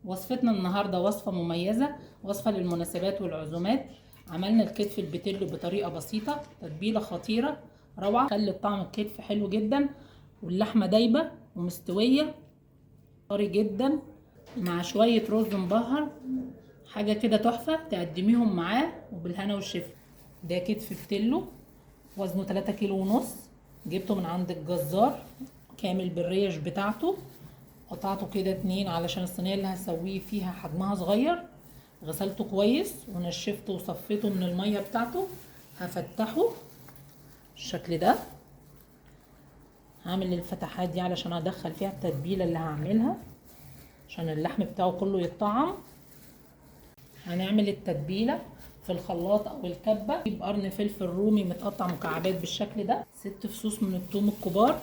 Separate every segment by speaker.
Speaker 1: وصفتنا النهارده وصفة مميزة، وصفة للمناسبات والعزومات. عملنا الكتف البتلو بطريقة بسيطة، تتبيلة خطيرة روعة، خلت طعم الكتف حلو جدا، واللحمة دايبة ومستوية طري جدا، مع شوية رز مبهر، حاجة كده تحفة. تقدميهم معاه وبالهنا والشفا. ده كتف بتلو وزنه 3 كيلو ونص، جبته من عند الجزار كامل بالريش بتاعته. قطعته كده 2 علشان الصينيه اللي هسويه فيها حجمها صغير. غسلته كويس ونشفته وصفيته من الميه بتاعته. هفتحه بالشكل ده. هعمل الفتحات دي علشان ادخل فيها التتبيله اللي هعملها عشان اللحم بتاعه كله يتطعم. هنعمل التتبيله في الخلاط او الكبه. نجيب قرن فلفل رومي متقطع مكعبات بالشكل ده، 6 فصوص من الثوم الكبار،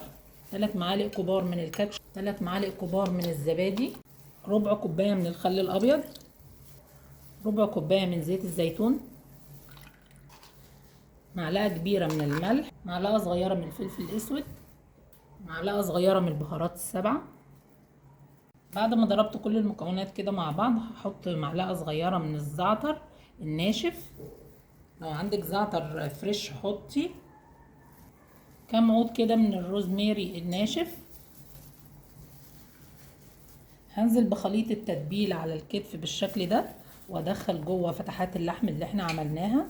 Speaker 1: 3 معالق كبار من الكاتشب، 3 معالق كبار من الزبادي، ربع كوبايه من الخل الابيض، ربع كوبايه من زيت الزيتون، معلقه كبيره من الملح، معلقه صغيره من الفلفل الاسود، معلقه صغيره من البهارات السبعه. بعد ما ضربت كل المكونات كده مع بعض، هحط معلقه صغيره من الزعتر الناشف، لو عندك زعتر فريش حطي. كام عود كده من الروزماري الناشف. هنزل بخليط التتبيله على الكتف بالشكل ده، وادخل جوه فتحات اللحم اللي احنا عملناها.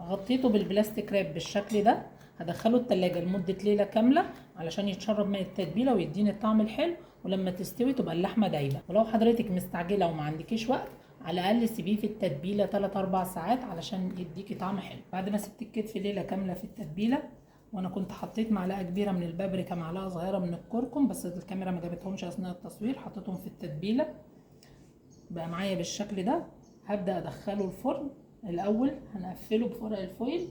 Speaker 1: غطيته بالبلاستيك راب بالشكل ده. هدخله التلاجة لمدة ليلة كاملة علشان يتشرب من التتبيلة ويديني الطعم الحلو، ولما تستوي تبقى اللحمة دايبة. ولو حضرتك مستعجلة وما عندكيش وقت، على الأقل سيبيه في التتبيلة 3-4 ساعات علشان يديكي طعم حلو. بعد ما سبت الكتف ليلة كاملة في التتبيلة، وانا كنت حطيت معلقة كبيرة من البابريكا، معلقة صغيرة من الكركم، بس الكاميرا ما جابتهمش اثناء التصوير، حطيتهم في التتبيلة بقى معايا بالشكل ده. هبدأ ادخله الفرن. الاول هنقفله بورق الفويل.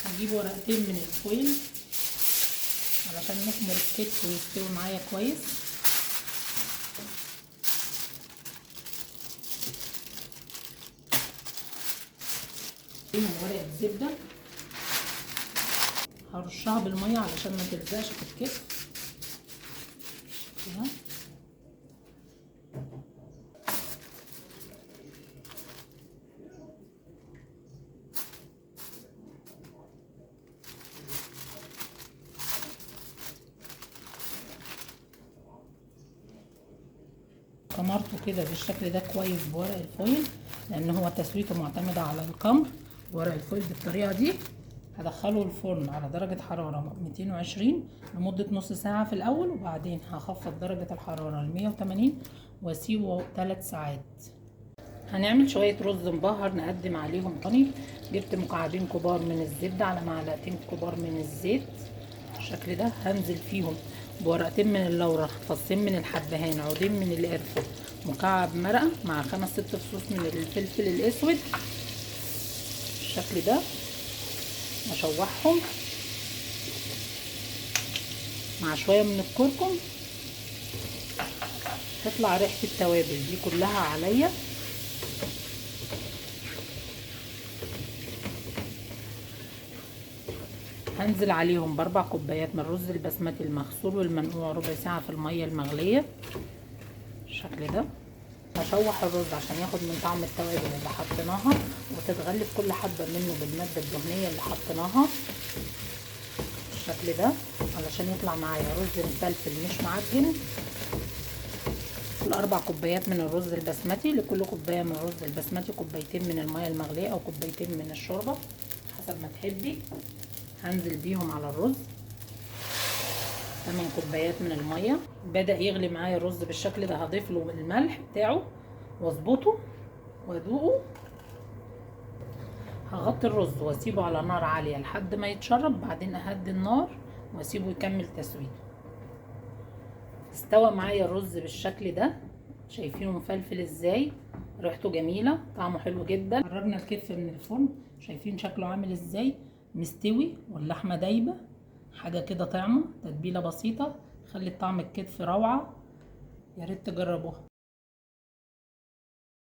Speaker 1: هجيب ورقتين من الفويل علشان نخمر الكتف ويستوي معايا كويس. فيهم ورقة زبدة هرشها بالمية علشان ما تلزقش في الكتف كده. كمرته كده بالشكل ده كويس بورق الفويل، لان هو تسويته معتمده على الكمر. ورق الفويل بالطريقه دي هدخله الفرن على درجه حراره 220 لمده نص ساعه في الاول، وبعدين هخفض درجه الحراره ل 180 واسيبه 3 ساعات. هنعمل شويه رز مبهر نقدم عليهم طني. جبت مكعبين كبار من الزبده على معلقتين كبار من الزيت بالشكل ده. هنزل فيهم بورقتين من اللورة، فصين من الحبهان، عودين من القرفة، مكعب مرقة، مع 5-6 فصوص من الفلفل الاسود بالشكل ده. اشوحهم مع شوية من الكركم. تطلع ريحة التوابل دي كلها عليا. هنزل عليهم ب4 كوبايات من الرز البسمتي المغسول والمنقوع ربع ساعة في المية المغلية بالشكل ده. هشوح الرز عشان ياخد من طعم التوابل اللي حطيناها، وتتغلف كل حبة منه بالمادة الدهنية اللي حطيناها بالشكل ده، علشان يطلع معايا رز مفلفل مش معجن. ال4 كوبايات من الرز البسمتي، لكل كوباية من الرز البسمتي كوبايتين من المية المغلية او كوبايتين من الشوربة حسب ما تحبي. هنزل بيهم على الرز. 8 كوبايات من المية. بدأ يغلي معايا الرز بالشكل ده. هضيف له الملح بتاعه واظبطه وادوقه. هغطي الرز واسيبه على نار عالية لحد ما يتشرب، بعدين اهدي النار واسيبه يكمل تسويته. استوى معايا الرز بالشكل ده، شايفينه مفلفل ازاي، ريحته جميلة، طعمه حلو جدا. خرجنا الكتف من الفرن، شايفين شكله عامل ازاي، مستوي واللحمة دايبة، حاجة كده طعمة. تتبيلة بسيطة خلت طعم الكتف روعة، يا ريت تجربوها.